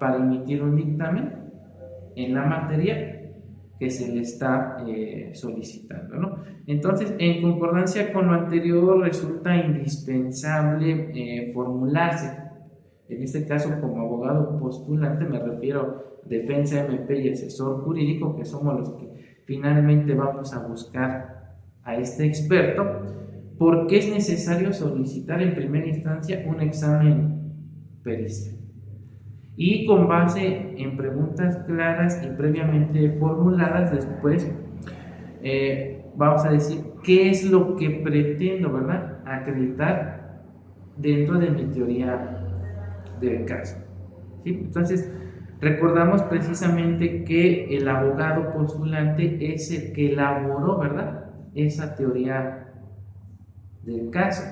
para emitir un dictamen en la materia que se le está solicitando, ¿no? Entonces, en concordancia con lo anterior, resulta indispensable formularse. En este caso, como abogado postulante, me refiero a defensa MP y asesor jurídico, que somos los que finalmente vamos a buscar a este experto, porque es necesario solicitar en primera instancia un examen pericial. Y con base en preguntas claras y previamente formuladas, después vamos a decir qué es lo que pretendo, ¿verdad?, acreditar dentro de mi teoría del caso. ¿Sí? Entonces, recordamos precisamente que el abogado postulante es el que elaboró, ¿verdad?, esa teoría del caso.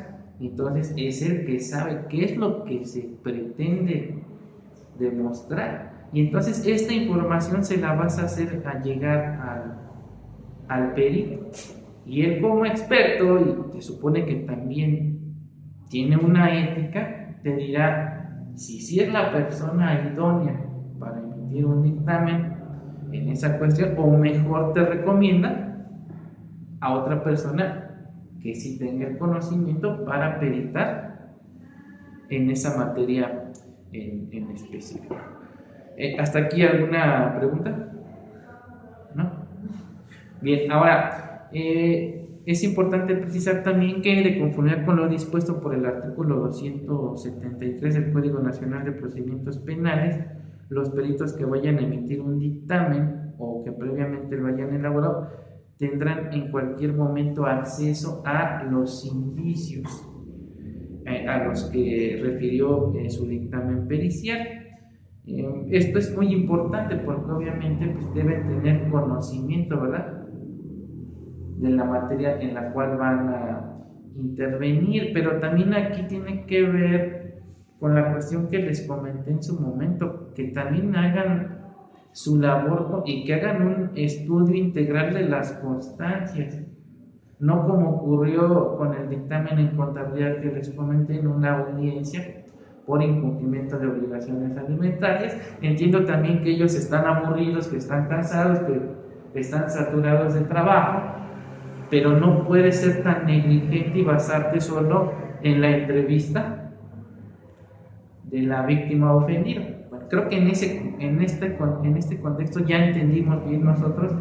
Entonces, es el que sabe qué es lo que se pretende demostrar. Y entonces, esta información se la vas a hacer a llegar al perito. Y él, como experto, y se supone que también tiene una ética, te dirá si es la persona idónea para emitir un dictamen en esa cuestión, o mejor te recomienda a otra persona que sí tenga el conocimiento para peritar en esa materia en específico. ¿Hasta aquí alguna pregunta? ¿No? Bien, ahora es importante precisar también que, de conformidad con lo dispuesto por el artículo 273 del Código Nacional de Procedimientos Penales, los peritos que vayan a emitir un dictamen o que previamente lo hayan elaborado tendrán en cualquier momento acceso a los indicios a los que refirió su dictamen pericial. Esto es muy importante porque obviamente pues, deben tener conocimiento, ¿verdad?, de la materia en la cual van a intervenir, pero también aquí tiene que ver con la cuestión que les comenté en su momento, que también hagan su labor y que hagan un estudio integral de las constancias, no como ocurrió con el dictamen en contabilidad que les comenté en una audiencia por incumplimiento de obligaciones alimentarias. Entiendo también que ellos están aburridos, que están cansados, que están saturados de trabajo, pero no puedes ser tan negligente y basarte solo en la entrevista de la víctima ofendida. Bueno, creo que en este contexto ya entendimos bien nosotros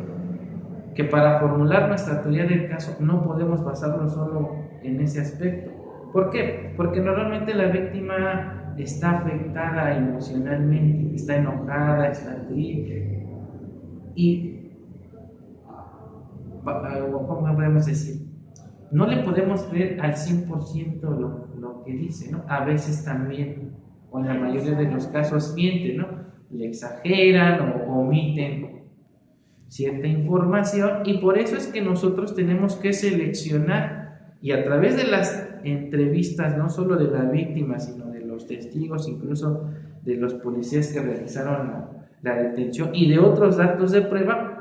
que para formular nuestra teoría del caso no podemos basarlo solo en ese aspecto. ¿Por qué? Porque normalmente la víctima está afectada emocionalmente, está enojada, está triste y, ¿cómo podemos decir?, no le podemos creer al 100% lo que dice, ¿no? A veces también, o en la mayoría de los casos, mienten, ¿no? Le exageran o omiten cierta información, y por eso es que nosotros tenemos que seleccionar, y a través de las entrevistas, no solo de la víctima, sino de los testigos, incluso de los policías que realizaron la detención y de otros datos de prueba,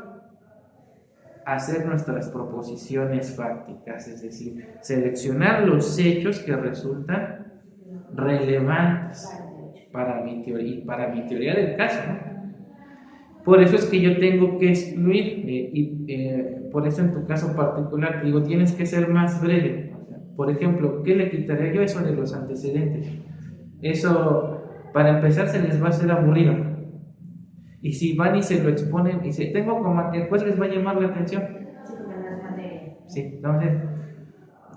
hacer nuestras proposiciones fácticas, es decir, seleccionar los hechos que resultan relevantes para mi teoría del caso, ¿no? Por eso es que yo tengo que excluir, por eso en tu caso particular te digo, tienes que ser más breve. O sea, por ejemplo, ¿qué le quitaría yo? Eso de los antecedentes. Eso, para empezar, se les va a hacer aburrido. Y si van y se lo exponen y tengo como que después les va a llamar la atención. Sí, entonces,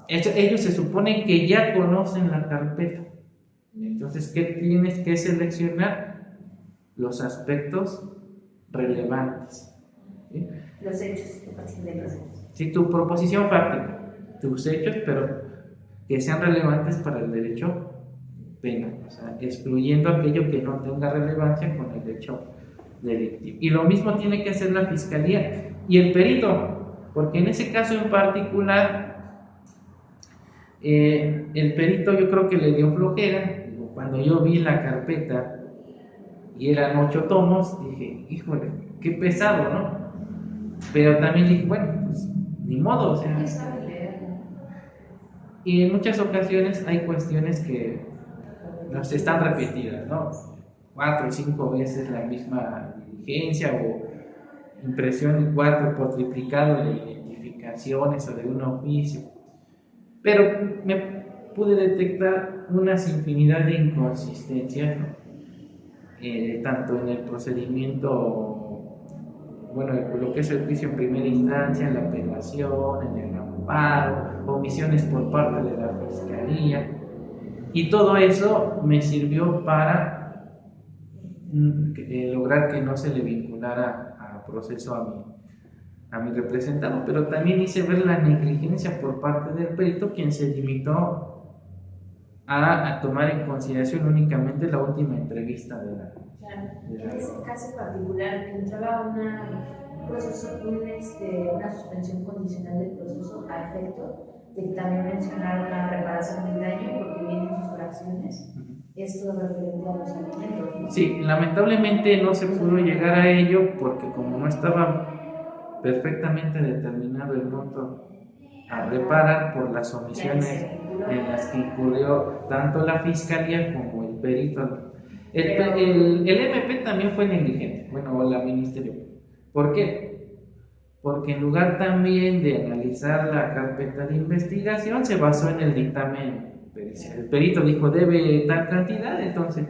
ellos se supone que ya conocen la carpeta. Entonces, ¿qué tienes que seleccionar? Los aspectos relevantes. ¿Sí? Los hechos, a partir de los hechos. Sí, tu proposición fáctica, tus hechos, pero que sean relevantes para el derecho penal, o sea, excluyendo aquello que no tenga relevancia con el hecho delictivo. Y lo mismo tiene que hacer la fiscalía y el perito, porque en ese caso en particular, el perito yo creo que le dio flojera. Cuando yo vi la carpeta y eran 8 tomos, dije, híjole, qué pesado, ¿no? Pero también dije, bueno, pues ni modo, o sea. Y en muchas ocasiones hay cuestiones que nos están repetidas, ¿no? 4 o 5 veces la misma diligencia o impresión 4 por triplicado de identificaciones o de un oficio. Pero me pude detectar unas infinidad de inconsistencias, ¿no? Tanto en el procedimiento, bueno, lo que es el juicio en primera instancia, en la apelación, en el amparo, omisiones por parte de la Fiscalía, y todo eso me sirvió para lograr que no se le vinculara a proceso a mi representado, pero también hice ver la negligencia por parte del perito, quien se limitó a tomar en consideración únicamente la última entrevista de la... Claro. En ese caso particular, entraba una suspensión condicional del proceso a efecto de que también mencionaron la reparación del daño porque vienen sus fracciones. Esto referente a los alimentos, ¿no? Sí, lamentablemente no se pudo llegar a ello porque como no estaba perfectamente determinado el monto a reparar por las omisiones en las que incurrió tanto la Fiscalía como el perito. El MP también fue negligente, bueno, la Ministerio. ¿Por qué? Porque en lugar también de analizar la carpeta de investigación, se basó en el dictamen pericial. El perito dijo, debe tal cantidad, entonces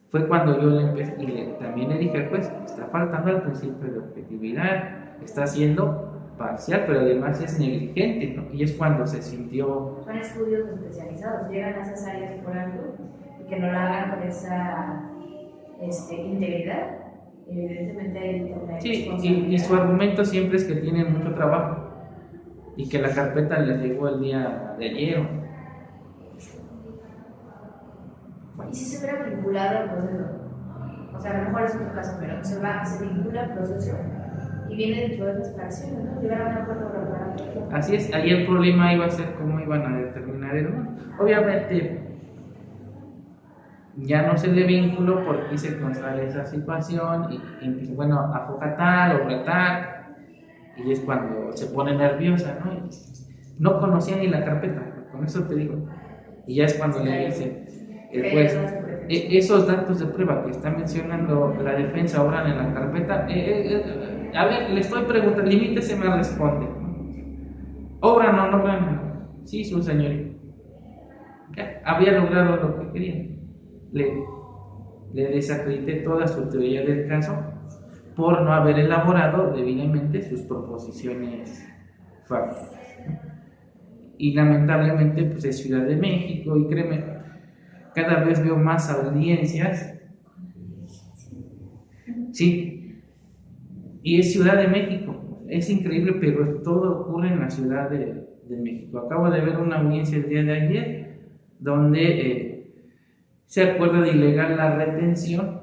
fue cuando yo le empecé, y también le dije, pues, está faltando al principio de objetividad, está siendo parcial, pero además es negligente, ¿no? Y es cuando se sintió... Son estudios especializados, llegan a esas áreas por algo y que no lo hagan con esa integridad. Evidentemente hay Sí, y su argumento siempre es que tienen mucho trabajo y que la carpeta les llegó el día de ayer. ¿Y si se hubiera vinculado al proceso? O sea, a lo mejor es otro caso, pero se vincula al proceso y viene dentro de esas fracciones, ¿no? Llegar a un acuerdo reparatorio. Así es, ahí el problema iba a ser cómo iban a determinar el monto. Obviamente ya no se le vinculó porque hice constar esa situación y bueno, afoca tal, obra tal, y es cuando se pone nerviosa, ¿no? Y no conocía ni la carpeta, con eso te digo. Y ya es cuando le dice el juez, esos datos de prueba que está mencionando la defensa obran en la carpeta, a ver, le estoy preguntando, limítese, me responde. ¿Obran o no obran? Sí, su señoría. Ya, había logrado lo que quería. Le desacredité toda su teoría del caso por no haber elaborado debidamente sus proposiciones fácticas. Y lamentablemente pues es Ciudad de México y créeme, cada vez veo más audiencias. Sí, y es Ciudad de México, es increíble, pero todo ocurre en la Ciudad de México. Acabo de ver una audiencia el día de ayer donde se acuerda de ilegal la retención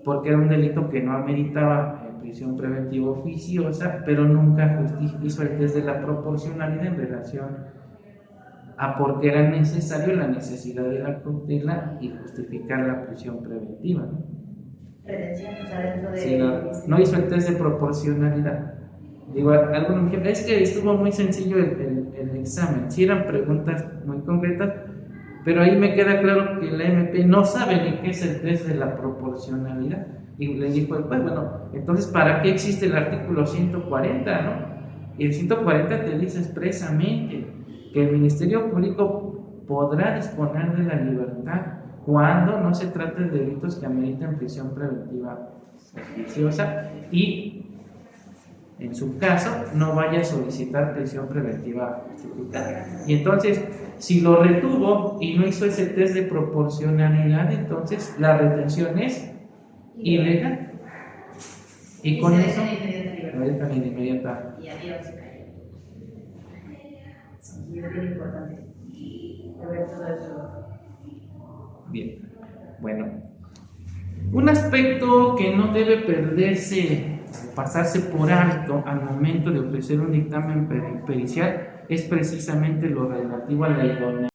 porque era un delito que no ameritaba prisión preventiva oficiosa, pero nunca hizo el test de la proporcionalidad en relación a por qué era necesario la necesidad de la cautela y justificar la prisión preventiva, ¿no? Retención, o sea, dentro de... Sí, no hizo el test de proporcionalidad. Digo, algunos me dijeron, es que estuvo muy sencillo el examen, sí eran preguntas muy concretas, pero ahí me queda claro que la MP no sabe ni qué es el test de la proporcionalidad. Y le dijo el juez, bueno, entonces ¿para qué existe el artículo 140, no? Y el 140 te dice expresamente que el Ministerio Público podrá disponer de la libertad cuando no se trate de delitos que ameriten prisión preventiva oficiosa y en su caso no vaya a solicitar prisión preventiva justificada. Y entonces, si lo retuvo y no hizo ese test de proporcionalidad, entonces la retención es ilegal. Y con eso lo dejan en inmediata. Y adiós. Sí, es bien importante ver todo eso. Bien, bueno. Un aspecto que no debe perderse o pasarse por alto al momento de ofrecer un dictamen pericial es precisamente lo relativo a la idoneidad